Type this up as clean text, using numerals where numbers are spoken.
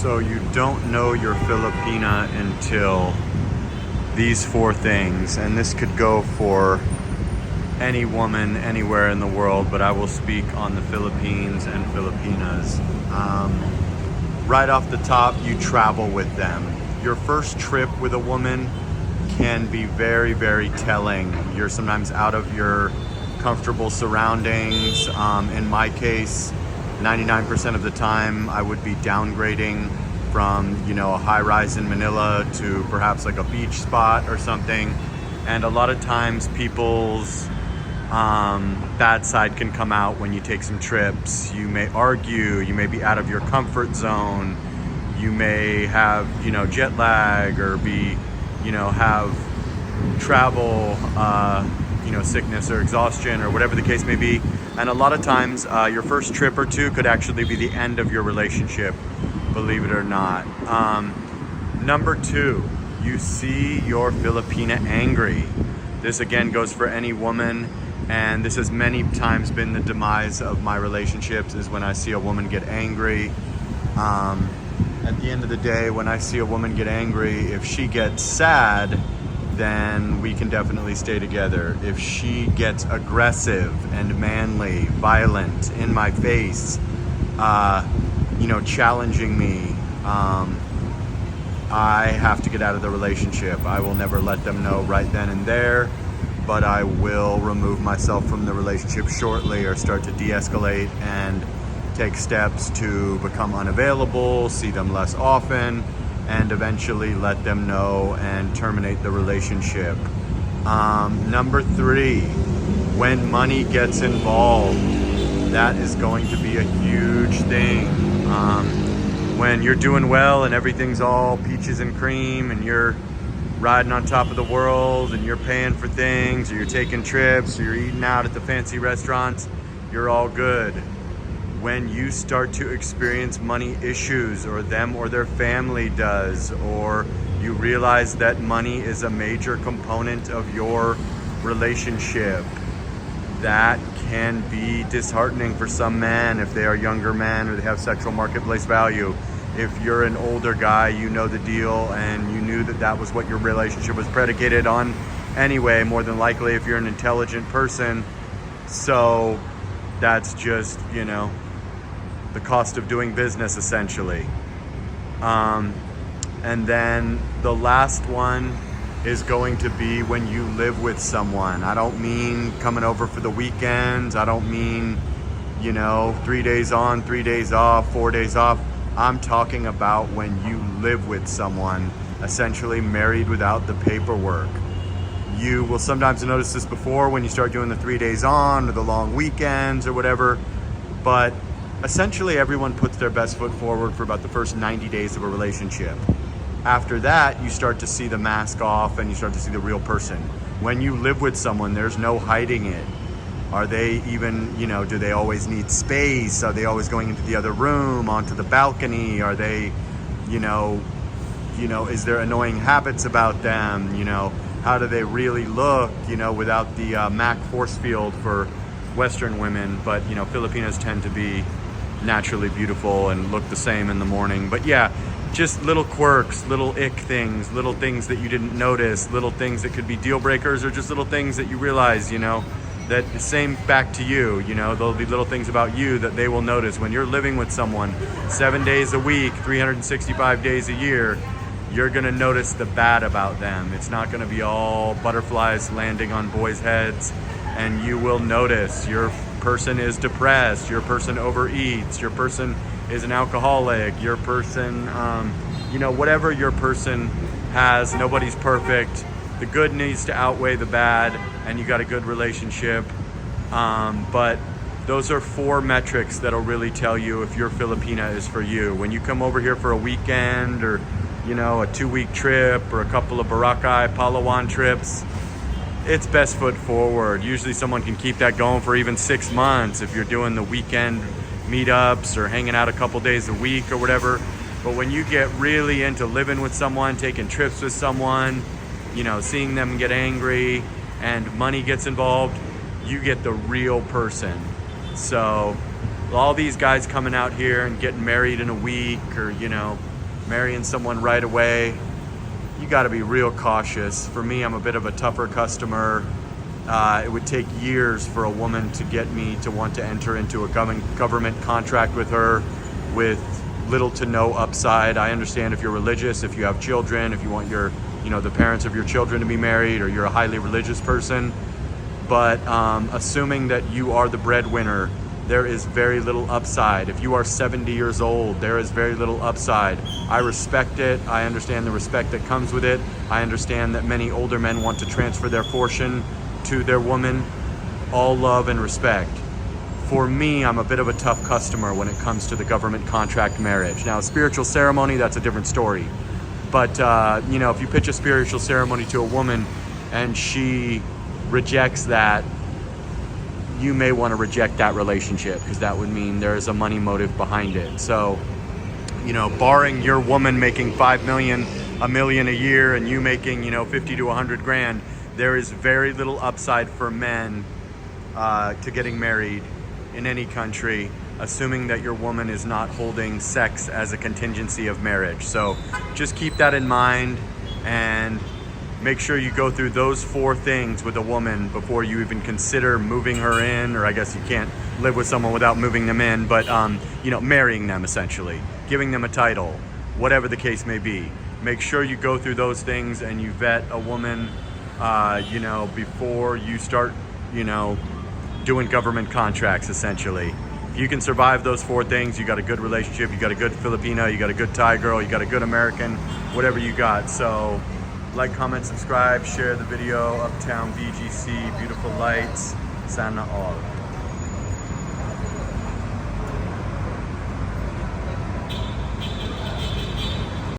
So you don't know you're Filipina until these four things, and this could go for any woman anywhere in the world, but I will speak on the Philippines and Filipinas. Right off the top, you travel with them. Your first trip with a woman can be very, very telling. You're sometimes out of your comfortable surroundings. In my case, 99% of the time I would be downgrading from, a high rise in Manila to perhaps like a beach spot or something. And a lot of times people's bad side can come out when you take some trips. You may argue, you may be out of your comfort zone, you may have, jet lag, or be, have travel, sickness or exhaustion or whatever the case may be. And a lot of times your first trip or two could actually be the end of your relationship, believe it or not. Number two, you see your Filipina angry. This again goes for any woman, and this has many times been the demise of my relationships, is when I see a woman get angry. At the end of the day, when I see a woman get angry, if she gets sad, then we can definitely stay together. If she gets aggressive and manly, violent, in my face, challenging me, I have to get out of the relationship. I will never let them know right then and there, but I will remove myself from the relationship shortly, or start to de-escalate and take steps to become unavailable, see them less often, and eventually let them know and terminate the relationship. Number three, when money gets involved, that is going to be a huge thing. When you're doing well and everything's all peaches and cream, and you're riding on top of the world, and you're paying for things, or you're taking trips, or you're eating out at the fancy restaurants, you're all good. When you start to experience money issues, or them or their family does, or you realize that money is a major component of your relationship, that can be disheartening for some men if they are younger men or they have sexual marketplace value. If you're an older guy, you know the deal, and you knew that that was what your relationship was predicated on anyway, more than likely, if you're an intelligent person. So that's just, the cost of doing business, essentially. And then the last one is going to be when you live with someone. I don't mean coming over for the weekends. I don't mean, 3 days on, 3 days off, 4 days off. I'm talking about when you live with someone, essentially married without the paperwork. You will sometimes notice this before when you start doing the 3 days on, or the long weekends, or whatever, but essentially everyone puts their best foot forward for about the first 90 days of a relationship. After that, you start to see the mask off, and you start to see the real person. When you live with someone, there's no hiding it. Are they even, do they always need space? Are they always going into the other room, onto the balcony? Are they, is there annoying habits about them? How do they really look, without the MAC force field for Western women? But, Filipinas tend to be naturally beautiful and look the same in the morning. But yeah, just little quirks, little ick things, little things that you didn't notice, little things that could be deal breakers, or just little things that you realize, that same back to you. There'll be little things about you that they will notice. When you're living with someone 7 days a week, 365 days a year, you're gonna notice the bad about them. It's not gonna be all butterflies landing on boys' heads, and you will notice your person is depressed, your person overeats, your person is an alcoholic, your person, whatever your person has. Nobody's perfect. The good needs to outweigh the bad, and you got a good relationship. But those are 4 metrics that'll really tell you if your Filipina is for you. When you come over here for a weekend, or a 2-week trip, or a couple of boracay, Palawan trips, it's best foot forward. Usually someone can keep that going for even 6 months if you're doing the weekend meetups or hanging out a couple days a week or whatever. But when you get really into living with someone, taking trips with someone, seeing them get angry, and money gets involved, you get the real person. So all these guys coming out here and getting married in a week, or marrying someone right away, you got to be real cautious. For me, I'm a bit of a tougher customer. It would take years for a woman to get me to want to enter into a government contract with her with little to no upside. I understand if you're religious, if you have children, if you want your, the parents of your children to be married, or you're a highly religious person. But assuming that you are the breadwinner, there is very little upside. If you are 70 years old, there is very little upside. I respect it. I understand the respect that comes with it. I understand that many older men want to transfer their fortune to their woman. All love and respect. For me, I'm a bit of a tough customer when it comes to the government contract marriage. Now, a spiritual ceremony, that's a different story. But, if you pitch a spiritual ceremony to a woman and she rejects that, you may want to reject that relationship, because that would mean there is a money motive behind it. So, barring your woman making $5 million, $1 million a year, and you making, 50 to 100 grand, there is very little upside for men to getting married in any country, assuming that your woman is not holding sex as a contingency of marriage. So just keep that in mind, and make sure you go through those 4 things with a woman before you even consider moving her in, or I guess you can't live with someone without moving them in, but marrying them, essentially, giving them a title, whatever the case may be. Make sure you go through those things and you vet a woman, before you start, doing government contracts, essentially. If you can survive those 4 things, you got a good relationship, you got a good Filipina, you got a good Thai girl, you got a good American, whatever you got. So like, comment, subscribe, share the video. Uptown BGC, beautiful lights. Sana all.